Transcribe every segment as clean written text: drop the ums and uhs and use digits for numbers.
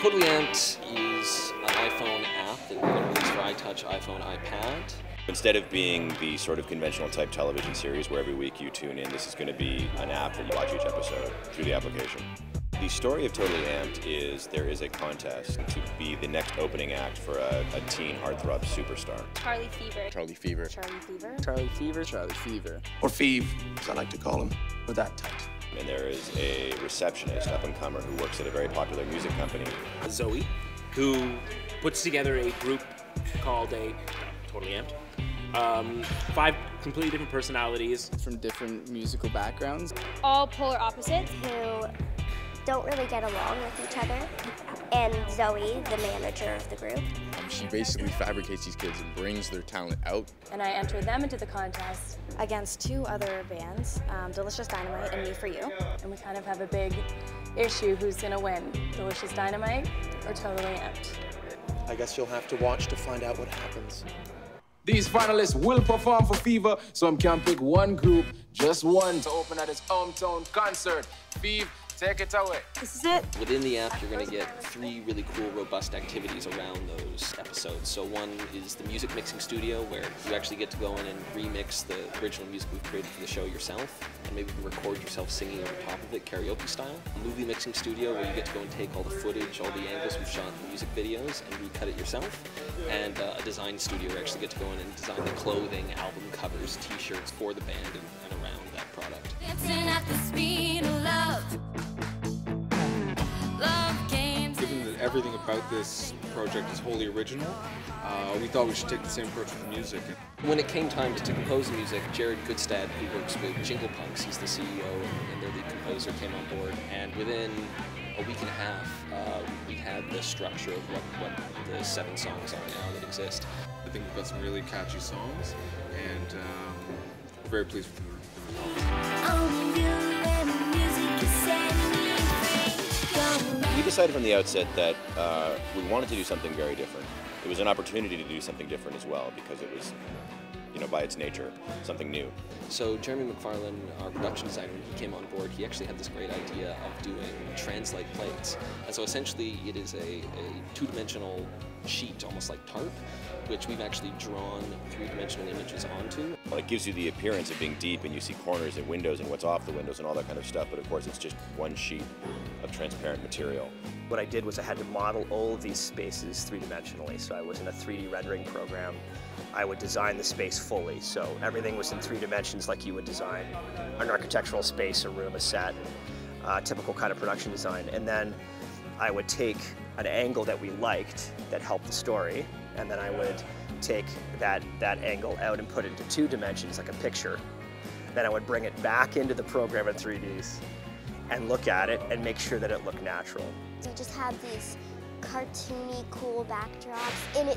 Totally Amped is an iPhone app that we're going to release for iTouch, iPhone, iPad. Instead of being the sort of conventional type television series where every week you tune in, this is going to be an app that you watch each episode through the application. The story of Totally Amped is there is a contest to be the next opening act for a teen heartthrob superstar. Charlie Fever. Charlie Fever. Charlie Fever. Charlie Fever. Charlie Fever. Or Feeve, as I like to call him. We're that tight. And there is a receptionist, up-and-comer, who works at a very popular music company. Zoe, who puts together a group called Totally Amped. 5 completely different personalities. From different musical backgrounds. All polar opposites who don't really get along with each other. And Zoe, the manager of the group. She basically fabricates these kids and brings their talent out. And I entered them into the contest against 2 other bands, Delicious Dynamite and Me For You. And we kind of have a big issue who's gonna win, Delicious Dynamite or Totally Amped. I guess you'll have to watch to find out what happens. These finalists will perform for Fever, so I can pick one group, just one, to open at his hometown concert. Fever, take it away. This is it. Within the app, you're going to get 3 really cool, robust activities around those episodes. So one is the music mixing studio, where you actually get to go in and remix the original music we've created for the show yourself, and maybe record yourself singing over top of it, karaoke style. A movie mixing studio, where you get to go and take all the footage, all the angles we've shot in the music videos, and recut it yourself. And a design studio, where you actually get to go in and design the clothing, album covers, t-shirts for the band and around that product. Dancing at the speed of love. Given that everything about this project is wholly original, we thought we should take the same approach with the music. When it came time to compose music, Jared Goodstad, who works with Jingle Punks, he's the CEO and their lead composer, came on board. And within a week and a half, we had the structure of what the 7 songs are now that exist. I think we've got some really catchy songs, and we're very pleased with the results. We decided from the outset that we wanted to do something very different. It was an opportunity to do something different as well, because it was, by its nature, something new. So Jeremy McFarlane, our production designer, when he came on board, he actually had this great idea of doing translite plates. And so essentially it is a 2-dimensional sheet, almost like tarp, which we've actually drawn 3-dimensional images onto. Well, it gives you the appearance of being deep, and you see corners and windows and what's off the windows and all that kind of stuff, but of course it's just one sheet of transparent material. What I did was I had to model all of these spaces 3-dimensionally, so I was in a 3D rendering program. I would design the space fully, so everything was in 3 dimensions like you would design an architectural space, a room, a set, typical kind of production design. And then I would take an angle that we liked that helped the story, and then I would take that angle out and put it into 2 dimensions, like a picture. Then I would bring it back into the program in 3Ds and look at it and make sure that it looked natural. We just have these cartoony, cool backdrops, and it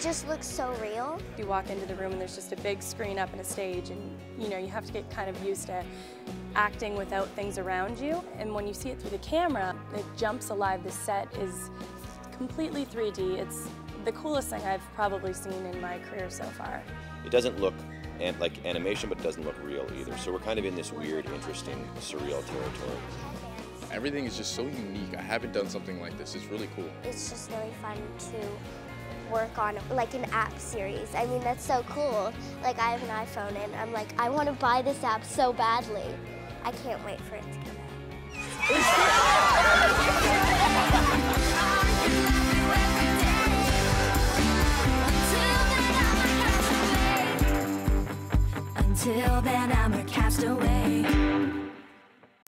just looks so real. You walk into the room and there's just a big screen up and a stage, and you have to get kind of used to acting without things around you. And when you see it through the camera, it jumps alive. The set is completely 3D. It's the coolest thing I've probably seen in my career so far. It doesn't look like animation, but it doesn't look real either. So we're kind of in this weird, interesting, surreal territory. Everything is just so unique. I haven't done something like this. It's really cool. It's just really fun to work on like an app series. I mean, that's so cool. Like, I have an iPhone and I'm like, I want to buy this app so badly. I can't wait for it to come out. Until then, I'm a castaway.